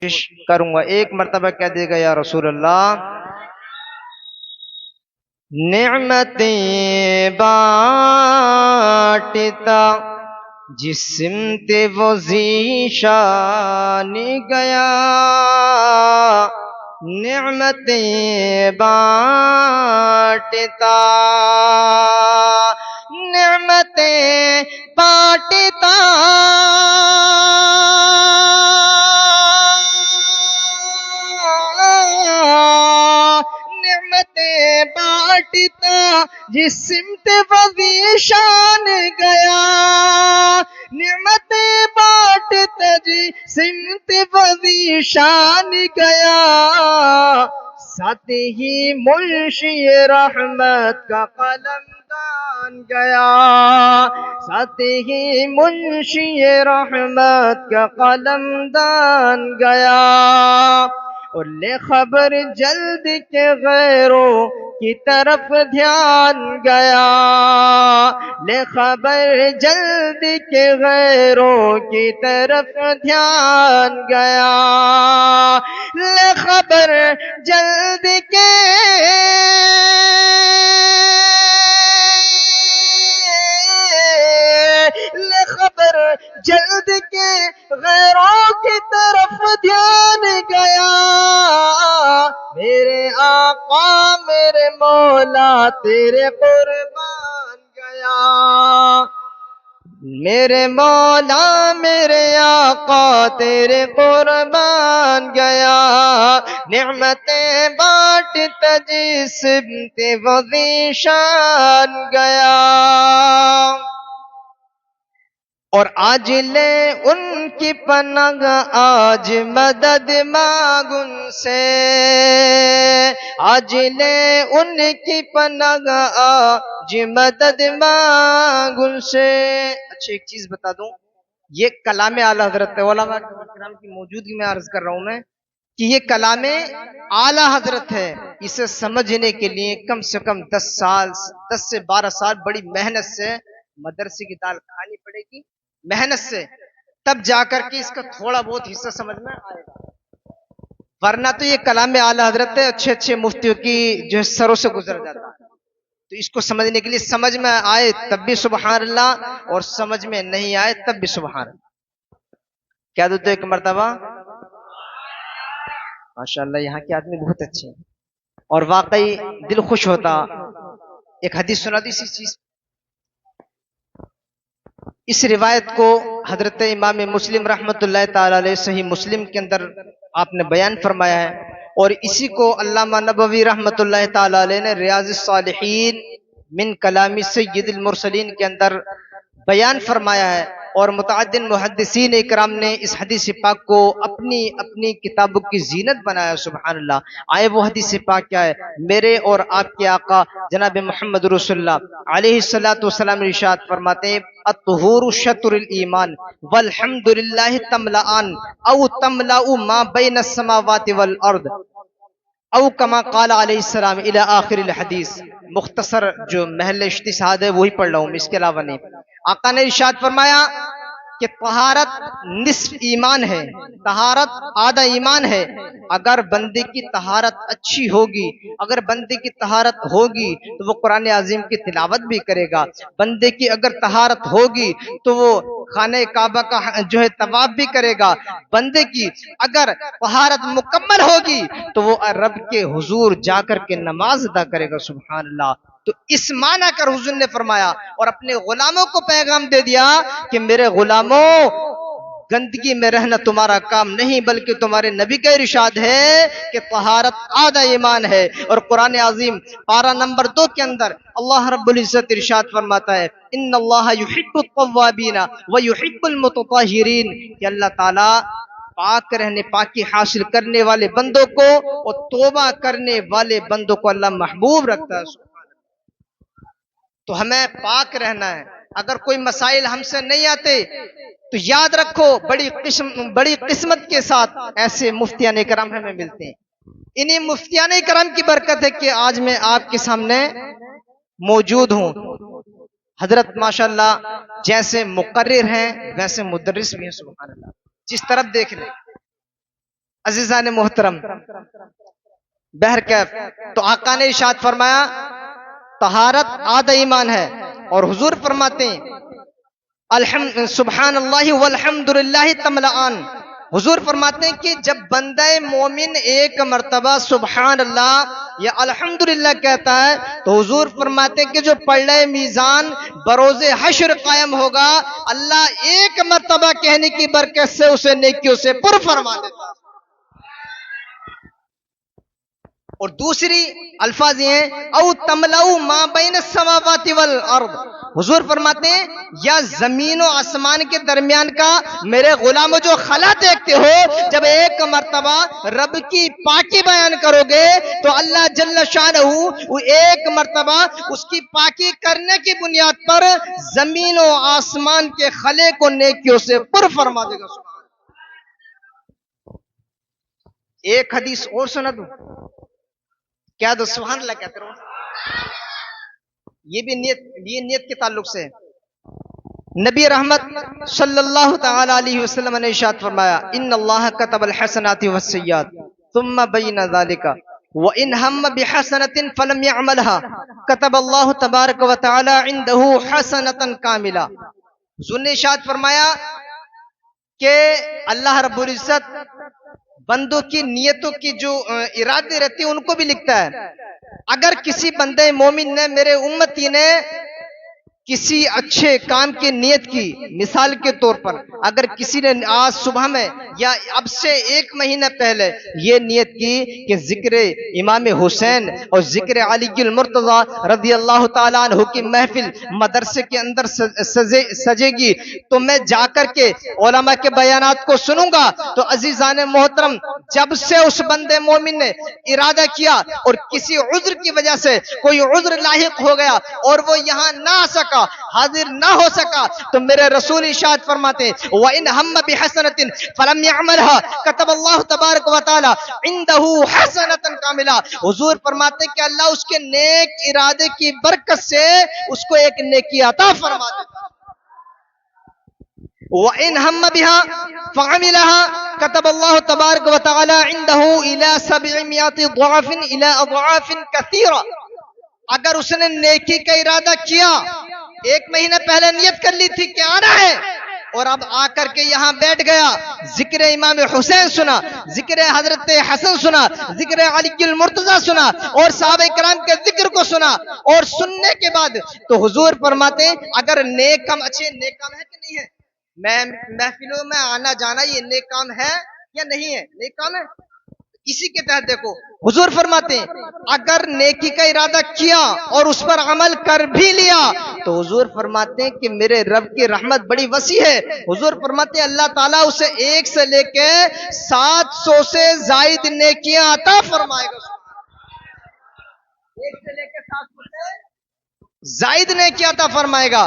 کروں گا، ایک مرتبہ کہہ دے گا یا رسول اللہ نعمتیں بانٹتا جس سمت وہ ذیشان گیا، نعمتیں بانٹتا نعمتیں بانٹتا نعمتیں بانٹتا جس سمت وہ ذیشان گیا، نعمتیں بانٹتا جس سمت وہ ذیشان گیا، ساتھ ہی منشی رحمت کا قلم دان گیا، ساتھ ہی منشی رحمت کا قلم دان گیا، اور لے خبر جلد کے غیروں کی طرف دھیان گیا، لے خبر جلد کے غیروں کی طرف دھیان گیا، لے خبر جلد کے لے خبر جلد کے غیروں کی طرف دھیان گیا، میرے آقا میرے مولا تیرے قربان گیا، میرے مولا میرے آقا تیرے قربان گیا، نعمتیں بانٹتا جس سمت وہ ذیشان گیا، اور آج لے ان کی پناہ آج مدد مانگ ان سے، آج لے ان کی پناہ آج مدد مانگ ان سے۔ اچھا ایک چیز بتا دوں، یہ کلام اعلیٰ حضرت ہے، علماء کرام کی موجودگی میں عرض کر رہا ہوں میں کہ یہ کلام اعلیٰ حضرت ہے، اسے سمجھنے کے لیے کم سے کم 10 سے 12 سال بڑی محنت سے مدرسے کی دال کھانی پڑے گی، محنت سے، تب جا کر کے اس کا تھوڑا بہت حصہ سمجھ میں آئے گا، ورنہ تو یہ کلام اعلیٰ حضرت ہے، اچھے اچھے مفتیوں کی جو ہے سروں سے گزر جاتا ہے، تو اس کو سمجھنے کے لیے سمجھ میں آئے تب بھی سبحان اللہ، اور سمجھ میں نہیں آئے تب بھی سبحان اللہ۔ کیا دو ایک مرتبہ؟ ماشاءاللہ یہاں کے آدمی بہت اچھے ہیں، اور واقعی دل خوش ہوتا۔ ایک حدیث سنا دی اسی چیز، اس روایت کو حضرت امام مسلم رحمۃ اللہ تعالی علیہ صحیح مسلم کے اندر آپ نے بیان فرمایا ہے، اور اسی کو علامہ نبوی رحمۃ اللہ تعالی علیہ نے ریاض الصالحین من کلام سید المرسلین کے اندر بیان فرمایا ہے، اور متعدد محدثین اکرام نے اس حدیث پاک کو اپنی اپنی کتابوں کی زینت بنایا، سبحان اللہ۔ آئے وہ حدیث پاک کیا ہے؟ میرے اور آپ کے آقا جناب محمد رسول اللہ علیہ السلام ارشاد فرماتے ہیں الطہور شطر الایمان والحمد للہ تملأان او تملأ ما بین السماوات والارض او کما قال علیہ السلام الی آخر الحدیث۔ مختصر جو محل اجتہاد ہے وہی پڑھ رہا ہوں، اس کے علاوہ نہیں۔ آقا نے ارشاد فرمایا کہ طہارت نصف ایمان ہے، طہارت آدھا ایمان ہے۔ اگر بندے کی طہارت اچھی ہوگی، اگر بندے کی طہارت ہوگی تو وہ قرآن عظیم کی تلاوت بھی کرے گا، بندے کی اگر طہارت ہوگی تو وہ خانہ کعبہ کا جو ہے طواف بھی کرے گا، بندے کی اگر طہارت مکمل ہوگی تو وہ رب کے حضور جا کر کے نماز ادا کرے گا، سبحان اللہ۔ تو اس معنی کر حضور نے فرمایا اور اپنے غلاموں کو پیغام دے دیا کہ میرے غلاموں گندگی میں رہنا تمہارا کام نہیں، بلکہ تمہارے نبی کا ارشاد ہے کہ طہارت آدھا ایمان ہے۔ اور قرآن عظیم پارہ نمبر 2 کے اندر اللہ رب العزت ارشاد فرماتا ہے ان اللہ یحب التوابین ویحب المتطہرین، کہ اللہ تعالیٰ پاک رہنے، پاکی حاصل کرنے والے بندوں کو اور توبہ کرنے والے بندوں کو اللہ محبوب رکھتا ہے۔ تو ہمیں پاک رہنا ہے۔ اگر کوئی مسائل ہم سے نہیں آتے تو یاد رکھو بڑی قسمت کے ساتھ ایسے مفتیان کرام ہمیں ملتے ہیں۔ انہی مفتیان کرام کی برکت ہے کہ آج میں آپ کے سامنے موجود ہوں۔ حضرت ماشاءاللہ جیسے مقرر ہیں ویسے مدرس بھی ہیں، سبحان اللہ، جس طرف دیکھ لیں۔ عزیزان محترم بہرکیف تو آقا نے ارشاد فرمایا طہارت آدھا ایمان ہے، اور حضور فرماتے ہیں سبحان اللہ والحمد للہ تملأان، حضور فرماتے ہیں کہ جب بندہ مومن ایک مرتبہ سبحان اللہ یا الحمدللہ کہتا ہے تو حضور فرماتے ہیں کہ جو پلڑے میزان بروز حشر قائم ہوگا، اللہ ایک مرتبہ کہنے کی برکت سے اسے نیکیوں سے پر فرما دیتا ہے۔ اور دوسری الفاظ یہ ہیں او تملؤ ما بین السماوات والارض، حضور فرماتے ہیں یا زمین و آسمان کے درمیان کا میرے غلاموں جو خلا دیکھتے ہو، جب ایک مرتبہ رب کی پاکی بیان کرو گے تو اللہ جل شانہ وہ ایک مرتبہ اس کی پاکی کرنے کی بنیاد پر زمین و آسمان کے خلے کو نیکیوں سے پر فرما دے گا۔ ایک حدیث اور سنا دوں، کیا دو سبحان اللہ کہتے رہو، یہ بھی نیت کے تعلق سے نبی رحمت صلی اللہ تعالی علیہ وسلم نے ارشاد فرمایا ان اللہ کتب الحسنات والسیئات ثم بین ذلك وان هم بحسنۃ فلم يعملها كتب اللہ تبارک و تعالی عنده حسنۃ کاملہ۔ حضور نے ارشاد فرمایا کہ اللہ رب العزت بندوں کی نیتوں کی جو ارادے رہتے ہیں ان کو بھی لکھتا ہے۔ اگر کسی بندے مومن نے، میرے امتی نے کسی اچھے کام کی نیت کی، مثال کے طور پر اگر کسی نے آج صبح میں یا اب سے ایک مہینہ پہلے یہ نیت کی کہ ذکر امام حسین اور ذکر علی المرتضی رضی اللہ تعالیٰ عنہ کی محفل مدرسے کے اندر سجے گی تو میں جا کر کے علماء کے بیانات کو سنوں گا، تو عزیزان محترم جب سے اس بندے مومن نے ارادہ کیا اور کسی عذر کی وجہ سے کوئی عذر لاحق ہو گیا اور وہ یہاں نہ آ سکا، حاضر نہ ہو سکا، تو میرے رسول ارشاد فرماتے ہیں وَإِنْ هَمَّ بِحَسَنَةٍ فَلَمْ يَعْمَلْهَا كَتَبَ اللَّهُ تَبَارَكَ وَتَعَالَى عِنْدَهُ حَسَنَةً كَامِلَةً۔ حضور فرماتے ہیں کہ اللہ اس کے نیک ارادے کی برکت سے اس کو ایک نیکی عطا فرما دیتا ہے۔ وَإِنْ هَمَّ بِهَا فَعَمِلَهَا كَتَبَ اللَّهُ تَبَارَكَ وَتَعَالَى عِنْدَهُ إِلَى 700 ضَعْفٍ إِلَى أَضْعَافٍ كَثِيرَةٍ۔ اگر اس نے نیکی کا ارادہ کیا، ایک مہینہ پہلے نیت کر لی تھی کہ آنا ہے، اور اب آ کر کے یہاں بیٹھ گیا، ذکر امام حسین سنا، ذکر حضرت حسن سنا، ذکر علی المرتضی سنا، اور صحابہ کرام کے ذکر کو سنا، اور سننے کے بعد تو حضور فرماتے ہیں اگر نیک کام، اچھے نیک کام ہے کہ نہیں ہے، میں محفلوں میں آنا جانا یہ نیک کام ہے یا نہیں ہے، نیک کام ہے، اسی کے تحت دیکھو حضور فرماتے ہیں اگر نیکی کا ارادہ کیا اور اس پر عمل کر بھی لیا تو حضور فرماتے ہیں کہ میرے رب کی رحمت بڑی وسیع ہے۔ حضور فرماتے ہیں اللہ تعالیٰ اسے 1 سے لے کے 700 سے زائد نیکیاں عطا فرمائے گا، 1 سے لے کے 700 سے زائد نیکیاں عطا فرمائے گا۔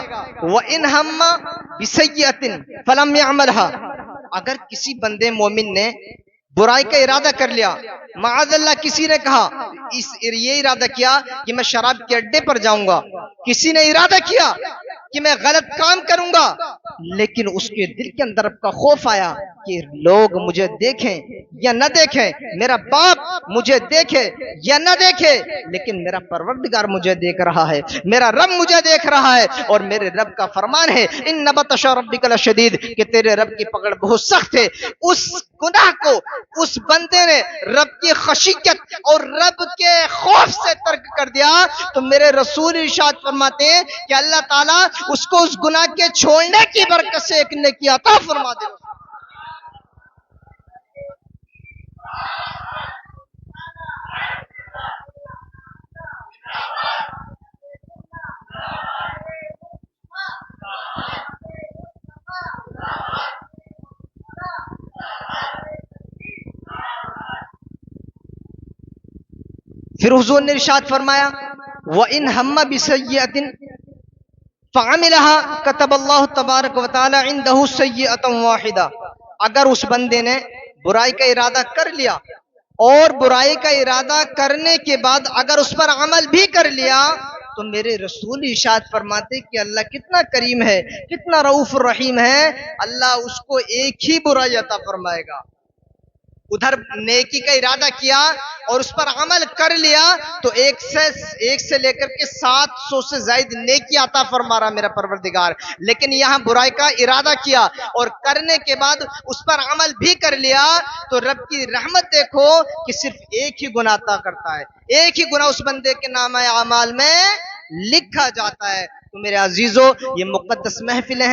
وَإِنْ هَمَّ بِسَيِّئَةٍ فَلَمْ يَعْمَلْهَا، اگر کسی بندے مومن نے برائی کا ارادہ کر لیا، معاذ اللہ کسی نے کہا یہ ارادہ کیا کہ میں شراب کے اڈے پر جاؤں گا، کسی نے ارادہ کیا کہ میں غلط کام کروں گا، لیکن اس کے دل کے اندر کا خوف آیا کہ لوگ مجھے دیکھیں یا نہ دیکھیں، میرا باپ مجھے دیکھے یا نہ دیکھے، لیکن میرا پروردگار مجھے دیکھ رہا ہے، میرا رب مجھے دیکھ رہا ہے، اور میرے رب کا فرمان ہے ان بطش ربک لشدید، کہ تیرے رب کی پکڑ بہت سخت ہے۔ اس گناہ کو اس بندے نے رب کی خشیت اور رب کے خوف سے ترک کر دیا تو میرے رسول ارشاد فرماتے ہیں کہ اللہ تعالیٰ اس کو اس گناہ کے چھوڑنے کی برکت سے ایک نیکی عطا فرما دے۔ پھر حضور نے ارشاد فرمایا وَإِنْ هَمَّ بِسَيِّئَةٍ فَعَمِلَهَا كَتَبَ اللَّهُ تَبَارَكَ وَتَعَالَى عِنْدَهُ سَيِّئَةً وَاحِدَةً، اگر اس بندے نے برائی کا ارادہ کر لیا اور برائی کا ارادہ کرنے کے بعد اگر اس پر عمل بھی کر لیا تو میرے رسول ارشاد فرماتے کہ اللہ کتنا کریم ہے، کتنا رؤوف الرحیم ہے، اللہ اس کو ایک ہی برائی عطا فرمائے گا، ادھر نیکی کا ارادہ کیا اور اس پر عمل کر لیا تو ایک سے لے کر کے 700 سے زائد نیکی عطا فرما رہا میرا پروردگار. لیکن یہاں برائی کا ارادہ کیا اور کرنے کے بعد اس پر عمل بھی کر لیا تو رب کی رحمت دیکھو کہ صرف ایک ہی گناہ عطا کرتا ہے, ایک ہی گناہ اس بندے کے نامہ اعمال میں لکھا جاتا ہے. تو میرے عزیزو, یہ مقدس محفلیں ہیں.